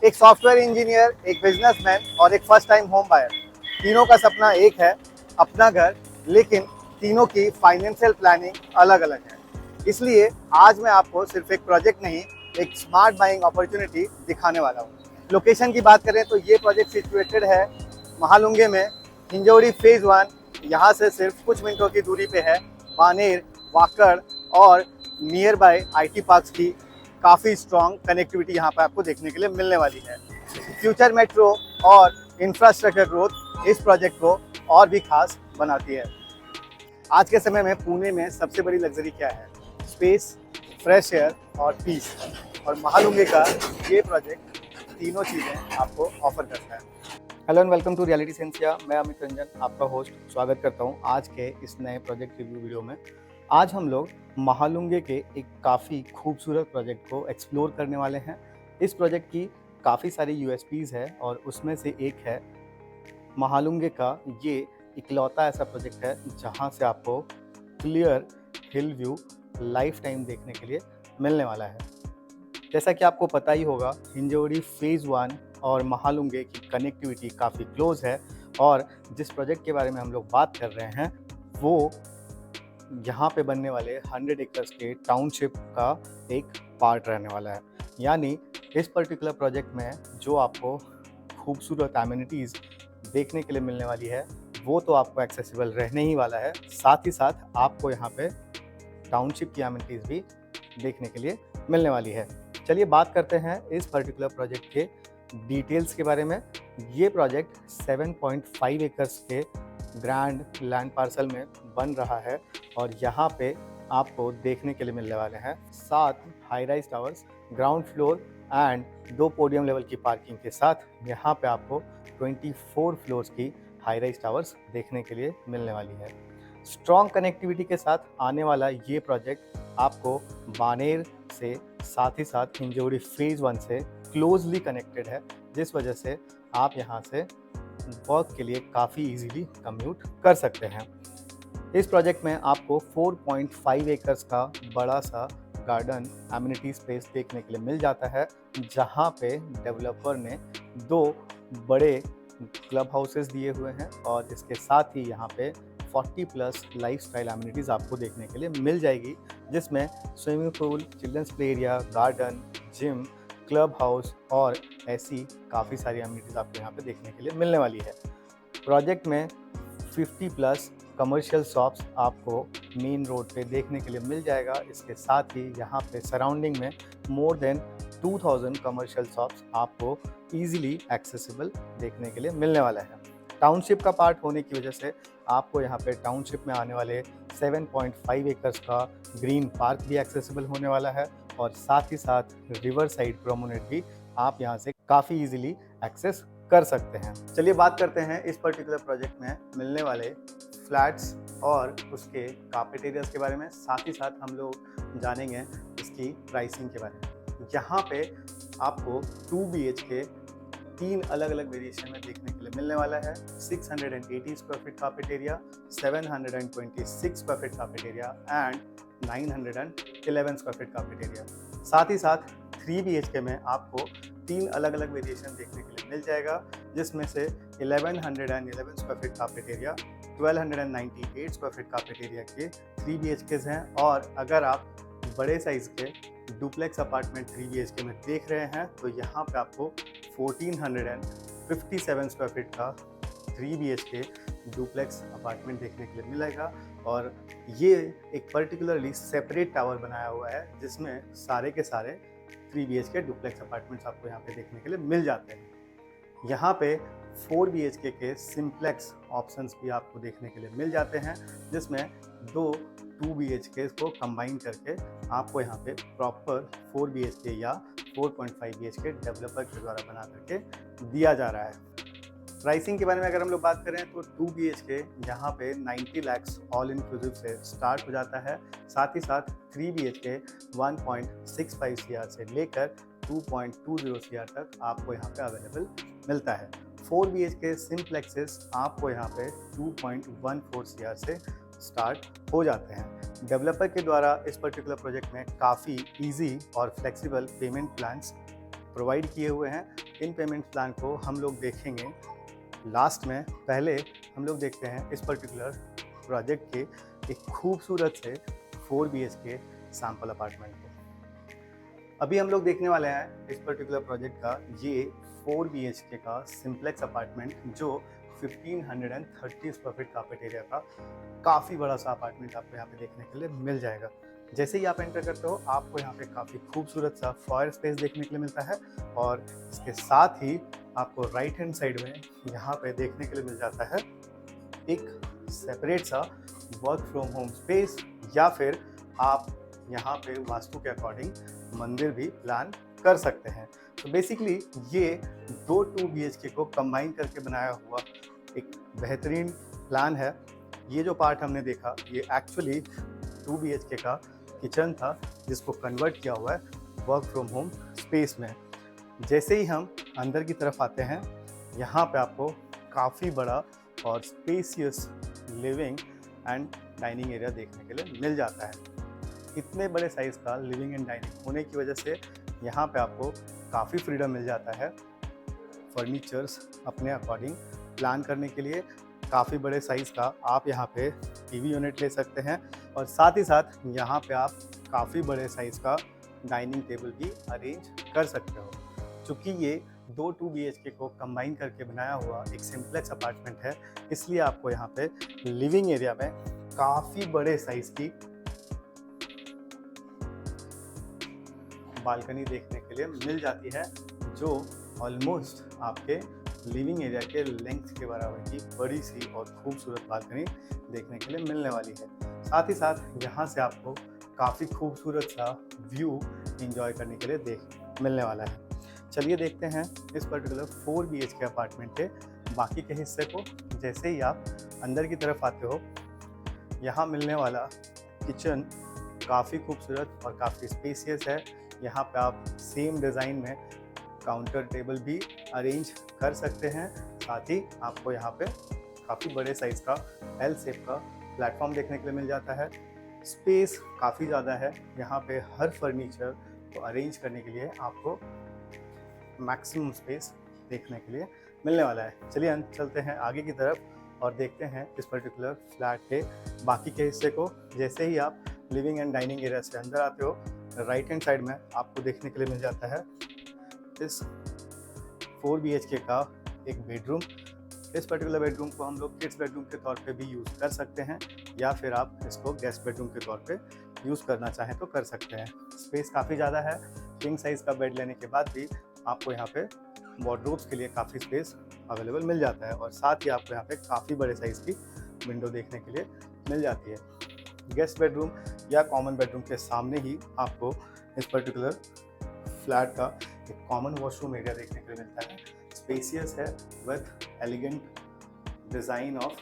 एक software engineer, एक businessman और एक फर्स्ट टाइम होम बायर, तीनों का सपना एक है, अपना घर। लेकिन तीनों की फाइनेंशियल प्लानिंग अलग अलग है। इसलिए आज मैं आपको सिर्फ एक प्रोजेक्ट नहीं, एक स्मार्ट बाइंग अपॉर्चुनिटी दिखाने वाला हूँ। लोकेशन की बात करें तो ये प्रोजेक्ट सिचुएटेड है महालुंगे में, हिंजौड़ी फेज 1। यहाँ से सिर्फ कुछ मिनटों की दूरी पे है बानेर, वाकड़ और नियर बाय आईटी पार्क्स की काफ़ी स्ट्रॉन्ग कनेक्टिविटी यहाँ पर आपको देखने के लिए मिलने वाली है। फ्यूचर मेट्रो और इंफ्रास्ट्रक्चर ग्रोथ इस प्रोजेक्ट को और भी खास बनाती है। आज के समय में पुणे में सबसे बड़ी लग्जरी क्या है? स्पेस, फ्रेश एयर और पीस। और महालुंगे का ये प्रोजेक्ट तीनों चीज़ें आपको ऑफर करता है। Hello and welcome to Reality Sensia. मैं अमित रंजन, आपका होस्ट, स्वागत करता हूँ आज के इस नए प्रोजेक्ट रिव्यू वीडियो में। आज हम लोग महालुंगे के एक काफ़ी खूबसूरत प्रोजेक्ट को एक्सप्लोर करने वाले हैं। इस प्रोजेक्ट की काफ़ी सारी यूएसपीज़ है और उसमें से एक है महालुंगे का ये इकलौता ऐसा प्रोजेक्ट है जहाँ से आपको क्लियर हिल व्यू लाइफ टाइम देखने के लिए मिलने वाला है। जैसा कि आपको पता ही होगा, हिंजौड़ी फेज़ 1 और महालुंगे की कनेक्टिविटी काफ़ी क्लोज है और जिस प्रोजेक्ट के बारे में हम लोग बात कर रहे हैं वो यहाँ पे बनने वाले 100 एकर्स के टाउनशिप का एक पार्ट रहने वाला है। यानी इस पर्टिकुलर प्रोजेक्ट में जो आपको खूबसूरत एमिनिटीज़ देखने के लिए मिलने वाली है वो तो आपको एक्सेसिबल रहने ही वाला है, साथ ही साथ आपको यहाँ पे टाउनशिप की एमिनिटीज़ भी देखने के लिए मिलने वाली है। चलिए बात करते हैं इस पर्टिकुलर प्रोजेक्ट के डिटेल्स के बारे में। ये प्रोजेक्ट 7.5 एकर्स के ग्रैंड लैंड पार्सल में बन रहा है और यहाँ पे आपको देखने के लिए मिलने वाले हैं 7 high rise towers, ground floor and 2 podium level की पार्किंग के साथ यहाँ पे आपको 24 फ्लोर्स की हाई राइज टावर्स देखने के लिए मिलने वाली है। स्ट्रॉन्ग कनेक्टिविटी के साथ आने वाला ये प्रोजेक्ट आपको बानेर से साथ ही साथ हिंजौड़ी फेज़ 1 से क्लोजली कनेक्टेड है, जिस वजह से आप यहाँ से वर्क के लिए काफ़ी इजीली कम्यूट कर सकते हैं। इस प्रोजेक्ट में आपको 4.5 एकर्स का बड़ा सा गार्डन एमिनिटी स्पेस देखने के लिए मिल जाता है, जहाँ पे डेवलपर ने 2 बड़े क्लब हाउसेस दिए हुए हैं और इसके साथ ही यहाँ पे 40+ लाइफस्टाइल एमिनिटीज़ आपको देखने के लिए मिल जाएगी, जिसमें swimming pool, children's play area, garden, gym, club house और ऐसी काफ़ी सारी एमिनिटीज़ आपको यहाँ पे देखने के लिए मिलने वाली है। प्रोजेक्ट में 50+ कमर्शियल शॉप्स आपको मेन रोड पे देखने के लिए मिल जाएगा। इसके साथ ही यहाँ पे सराउंडिंग में मोर देन 2000 कमर्शियल शॉप्स आपको ईजिली एक्सेसिबल देखने के लिए मिलने वाला है। टाउनशिप का पार्ट होने की वजह से आपको यहाँ पे टाउनशिप में आने वाले 7.5 एकर्स का ग्रीन पार्क भी एक्सेसिबल होने वाला है और साथ ही साथ रिवर साइड प्रोमेनेड भी आप यहाँ से काफ़ी इजीली एक्सेस कर सकते हैं। चलिए बात करते हैं इस पर्टिकुलर प्रोजेक्ट में मिलने वाले फ्लैट्स और उसके कार्पेट एरियाज के बारे में, साथ ही साथ हम लोग जानेंगे इसकी प्राइसिंग के बारे में। यहाँ पे आपको 2 BHK 3 अलग अलग वेरिएशन में देखने के लिए मिलने वाला है। 680 square feet carpet area, 726 square feet carpet area and 911 square feet carpet area. साथ ही साथ 3 BHK में आपको 3 अलग अलग वेरिएशन देखने के लिए मिल जाएगा, जिसमें से 1111 square feet carpet area, 1298 square feet carpet area के 3 BHKs हैं। और अगर आप बड़े साइज़ के डुप्लेक्स अपार्टमेंट 3 BHK में देख रहे हैं तो यहाँ पे आपको 1457 स्क्वायर फीट का 3 BHK डुप्लेक्स अपार्टमेंट देखने के लिए मिलेगा। और ये एक पर्टिकुलरली सेपरेट टावर बनाया हुआ है जिसमें सारे के सारे 3 BHK डुप्लेक्स अपार्टमेंट्स आपको यहाँ पे देखने के लिए मिल जाते हैं। यहाँ पे 4 BHK के सिंप्लेक्स ऑप्शंस भी आपको देखने के लिए मिल जाते हैं, जिसमें 2 BHK को कंबाइन करके आपको यहाँ पे प्रॉपर 4 BHK या 4.5 BHK डेवलपर के द्वारा बना करके दिया जा रहा है। प्राइसिंग के बारे में अगर हम लोग बात करें तो 2 BHK यहाँ पे 90 लाख ऑल इंक्लूसिव से स्टार्ट हो जाता है। साथ ही साथ 3 BHK 1.65 CR से लेकर 2.20 CR तक आपको यहाँ पे अवेलेबल मिलता है। 4 BHK सिंप्लेक्सेस आपको यहाँ पे 2.14 CR से स्टार्ट हो जाते हैं। डेवलपर के द्वारा इस पर्टिकुलर प्रोजेक्ट में काफ़ी इजी और फ्लेक्सिबल पेमेंट प्लान्स प्रोवाइड किए हुए हैं। इन पेमेंट प्लान को हम लोग देखेंगे लास्ट में। पहले हम लोग देखते हैं इस पर्टिकुलर प्रोजेक्ट के एक खूबसूरत से 4 BHK सैम्पल अपार्टमेंट को। अभी हम लोग देखने वाले हैं इस पर्टिकुलर प्रोजेक्ट का ये 4 BHK का सिंप्लेक्स अपार्टमेंट, जो 1530 स्क्वायर फीट कार्पेट एरिया का काफ़ी बड़ा सा अपार्टमेंट आपको यहाँ पे देखने के लिए मिल जाएगा। जैसे ही आप एंटर करते हो आपको यहाँ पे काफ़ी खूबसूरत सा फॉयर स्पेस देखने के लिए मिलता है, और इसके साथ ही आपको राइट हैंड साइड में यहाँ पे देखने के लिए मिल जाता है एक सेपरेट सा वर्क फ्रॉम होम स्पेस, या फिर आप यहाँ पे वास्तु के अकॉर्डिंग मंदिर भी प्लान कर सकते हैं। तो बेसिकली ये 2 BHK को कंबाइन करके बनाया हुआ एक बेहतरीन प्लान है। ये जो पार्ट हमने देखा ये एक्चुअली 2 BHK का किचन था, जिसको कन्वर्ट किया हुआ है वर्क फ्रॉम होम स्पेस में। जैसे ही हम अंदर की तरफ आते हैं, यहाँ पे आपको काफ़ी बड़ा और spacious living and dining area देखने के लिए मिल जाता है। इतने बड़े साइज़ का लिविंग एंड डाइनिंग होने की वजह से यहाँ पे आपको काफ़ी फ्रीडम मिल जाता है फर्नीचर्स अपने अकॉर्डिंग प्लान करने के लिए। काफ़ी बड़े साइज़ का आप यहाँ पे टीवी यूनिट ले सकते हैं, और साथ ही साथ यहाँ पे आप काफ़ी बड़े साइज़ का डाइनिंग टेबल भी अरेंज कर सकते हो। चूँकि ये 2 BHK को कंबाइन करके बनाया हुआ एक सिंप्लेक्स अपार्टमेंट है, इसलिए आपको यहाँ पे लिविंग एरिया में काफ़ी बड़े साइज़ की बालकनी देखने के लिए मिल जाती है, जो ऑलमोस्ट आपके लिविंग एरिया के लेंथ के बराबर की बड़ी सी और खूबसूरत बालकनी देखने के लिए मिलने वाली है। साथ ही साथ यहाँ से आपको काफ़ी खूबसूरत सा व्यू एंजॉय करने के लिए मिलने वाला है। चलिए देखते हैं इस पर्टिकुलर 4 BHK अपार्टमेंट के बाकी के हिस्से को। जैसे ही आप अंदर की तरफ आते हो, यहाँ मिलने वाला किचन काफ़ी खूबसूरत और काफ़ी स्पेसियस है। यहाँ पे आप सेम डिज़ाइन में काउंटर टेबल भी अरेंज कर सकते हैं। साथ ही आपको यहाँ पे काफ़ी बड़े साइज़ का L शेप का प्लेटफॉर्म देखने के लिए मिल जाता है। स्पेस काफ़ी ज़्यादा है। यहाँ पे हर फर्नीचर को अरेंज करने के लिए आपको मैक्सिमम स्पेस देखने के लिए मिलने वाला है। चलिए चलते हैं आगे की तरफ और देखते हैं इस पर्टिकुलर फ्लैट के बाकी के हिस्से को। जैसे ही आप लिविंग एंड डाइनिंग एरिया से अंदर आते हो, राइट हैंड साइड में आपको देखने के लिए मिल जाता है इस 4 BHK का एक बेडरूम। इस पर्टिकुलर बेडरूम को हम लोग किड्स बेडरूम के तौर पे भी यूज़ कर सकते हैं, या फिर आप इसको गेस्ट बेडरूम के तौर पे यूज़ करना चाहें तो कर सकते हैं। स्पेस काफ़ी ज़्यादा है। किंग साइज़ का बेड लेने के बाद भी आपको यहाँ पे वार्डरोब्स के लिए काफ़ी स्पेस अवेलेबल मिल जाता है, और साथ ही आपको यहाँ पे काफ़ी बड़े साइज़ की विंडो देखने के लिए मिल जाती है। गेस्ट बेडरूम या कॉमन बेडरूम के सामने ही आपको इस पर्टिकुलर फ्लैट का एक कॉमन वॉशरूम एरिया देखने के लिए मिलता है। स्पेसियस है with elegant design of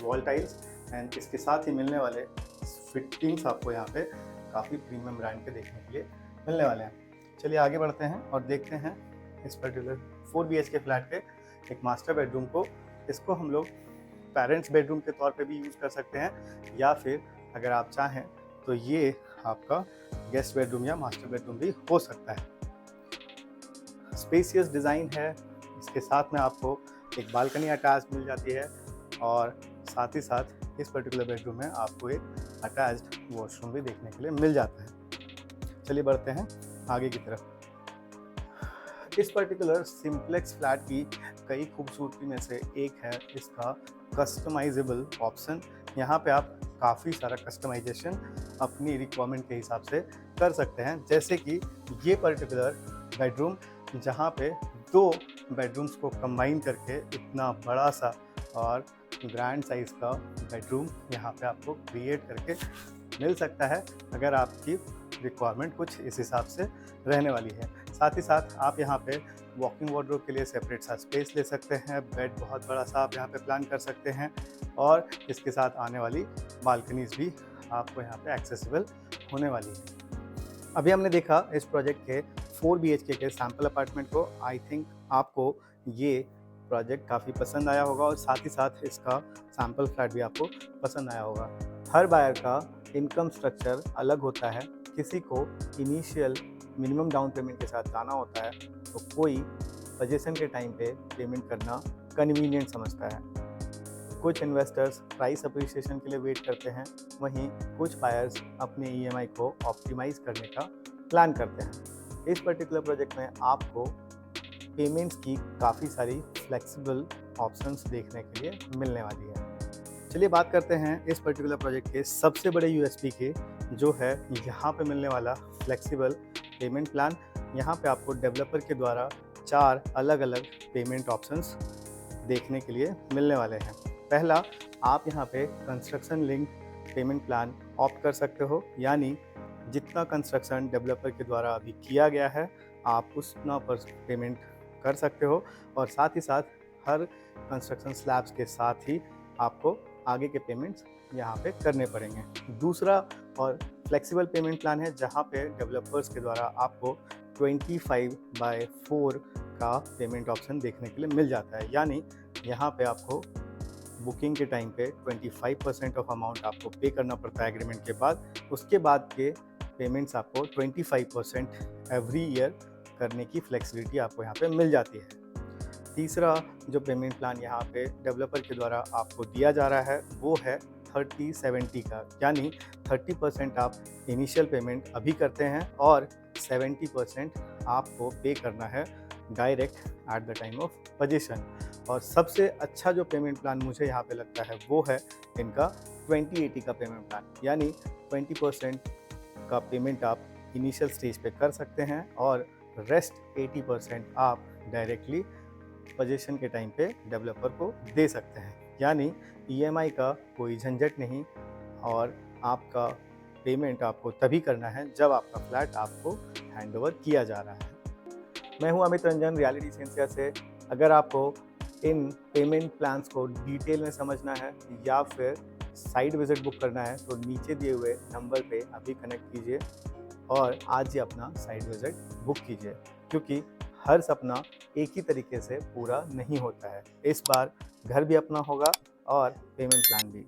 wall tiles, and इसके साथ ही मिलने वाले फिटिंग्स आपको यहाँ पे काफ़ी प्रीमियम ब्रांड के देखने के लिए मिलने वाले हैं। चलिए आगे बढ़ते हैं और देखते हैं इस पर्टिकुलर 4 BHK फ्लैट के एक मास्टर बेडरूम को। इसको हम लोग पेरेंट्स बेडरूम के तौर पे भी यूज़ कर सकते हैं, या फिर अगर आप चाहें तो ये आपका गेस्ट बेडरूम या मास्टर बेडरूम भी हो सकता है। स्पेसियस डिज़ाइन है। इसके साथ में आपको एक बालकनी अटैच मिल जाती है, और साथ ही साथ इस पर्टिकुलर बेडरूम में आपको एक अटैच्ड वॉशरूम भी देखने के लिए मिल जाता है। चलिए बढ़ते हैं आगे की तरफ। इस पर्टिकुलर सिंप्लेक्स फ्लैट की कई खूबसूरती में से एक है इसका कस्टमाइजेबल ऑप्शन। यहाँ पे आप काफ़ी सारा कस्टमाइजेशन अपनी रिक्वायरमेंट के हिसाब से कर सकते हैं। जैसे कि ये पर्टिकुलर बेडरूम, जहाँ पे 2 बेडरूम्स को कंबाइन करके इतना बड़ा सा और ग्रैंड साइज़ का बेडरूम यहाँ पे आपको क्रिएट करके मिल सकता है, अगर आपकी रिक्वायरमेंट कुछ इस हिसाब से रहने वाली है। साथ ही साथ आप यहाँ पे वॉकिंग वार्डरोब के लिए सेपरेट सा स्पेस ले सकते हैं। बेड बहुत बड़ा सा आप यहाँ पे प्लान कर सकते हैं, और इसके साथ आने वाली बालकनीज भी आपको यहाँ पे एक्सेसिबल होने वाली है। अभी हमने देखा इस प्रोजेक्ट के 4 BHK के सैम्पल अपार्टमेंट को। आई थिंक आपको ये प्रोजेक्ट काफ़ी पसंद आया होगा, और साथ ही साथ इसका सैम्पल फ्लैट भी आपको पसंद आया होगा। हर बायर का इनकम स्ट्रक्चर अलग होता है। किसी को इनिशियल मिनिमम डाउन पेमेंट के साथ जाना होता है तो कोई पोजीशन के टाइम पे पेमेंट करना कन्वीनियंट समझता है। कुछ इन्वेस्टर्स प्राइस अप्रिसिएशन के लिए वेट करते हैं, वहीं कुछ बायर्स अपने ईएमआई को ऑप्टिमाइज करने का प्लान करते हैं। इस पर्टिकुलर प्रोजेक्ट में आपको पेमेंट्स की काफ़ी सारी फ्लेक्सिबल ऑप्शंस देखने के लिए मिलने वाली है। चलिए बात करते हैं इस पर्टिकुलर प्रोजेक्ट के सबसे बड़े यूएसपी के, जो है यहाँ पे मिलने वाला फ्लेक्सिबल पेमेंट प्लान। यहाँ पे आपको डेवलपर के द्वारा 4 अलग अलग पेमेंट ऑप्शंस देखने के लिए मिलने वाले हैं। पहला, आप यहाँ पे construction link payment plan opt कर सकते हो, यानी जितना कंस्ट्रक्शन डेवलपर के द्वारा अभी किया गया है आप उतना पर पेमेंट कर सकते हो, और साथ ही साथ हर कंस्ट्रक्शन स्लैब्स के साथ ही आपको आगे के पेमेंट्स यहाँ पे करने पड़ेंगे। दूसरा और फ्लेक्सिबल पेमेंट प्लान है जहाँ पे डेवलपर्स के द्वारा आपको 25/4 का पेमेंट ऑप्शन देखने के लिए मिल जाता है, यानी यहाँ पे आपको बुकिंग के टाइम पे 25% ऑफ अमाउंट आपको पे करना पड़ता है एग्रीमेंट के बाद। उसके बाद के पेमेंट्स आपको 25% एवरी ईयर करने की फ्लेक्सिबिलिटी आपको यहाँ पे मिल जाती है। तीसरा जो पेमेंट प्लान यहाँ पे डेवलपर के द्वारा आपको दिया जा रहा है वो है 30/70 का, यानी 30% आप इनिशियल पेमेंट अभी करते हैं और 70% आपको पे करना है direct at the time of position. और सबसे अच्छा जो पेमेंट प्लान मुझे यहाँ पे लगता है वो है इनका 20/80 का पेमेंट प्लान, यानी 20% का पेमेंट आप इनिशियल स्टेज पे कर सकते हैं और रेस्ट 80% आप डायरेक्टली पोजीशन के टाइम पे डेवलपर को दे सकते हैं। यानी ईएमआई का कोई झंझट नहीं, और आपका पेमेंट आपको तभी करना है जब आपका फ्लैट आपको हैंडओवर किया जा रहा है। मैं हूं अमित रंजन, रियलिटी सेंसिया से। अगर आपको इन पेमेंट प्लान्स को डिटेल में समझना है या फिर साइट विजिट बुक करना है तो नीचे दिए हुए नंबर पे अभी कनेक्ट कीजिए और आज ही अपना साइट विजिट बुक कीजिए, क्योंकि हर सपना एक ही तरीके से पूरा नहीं होता है। इस बार घर भी अपना होगा और पेमेंट प्लान भी।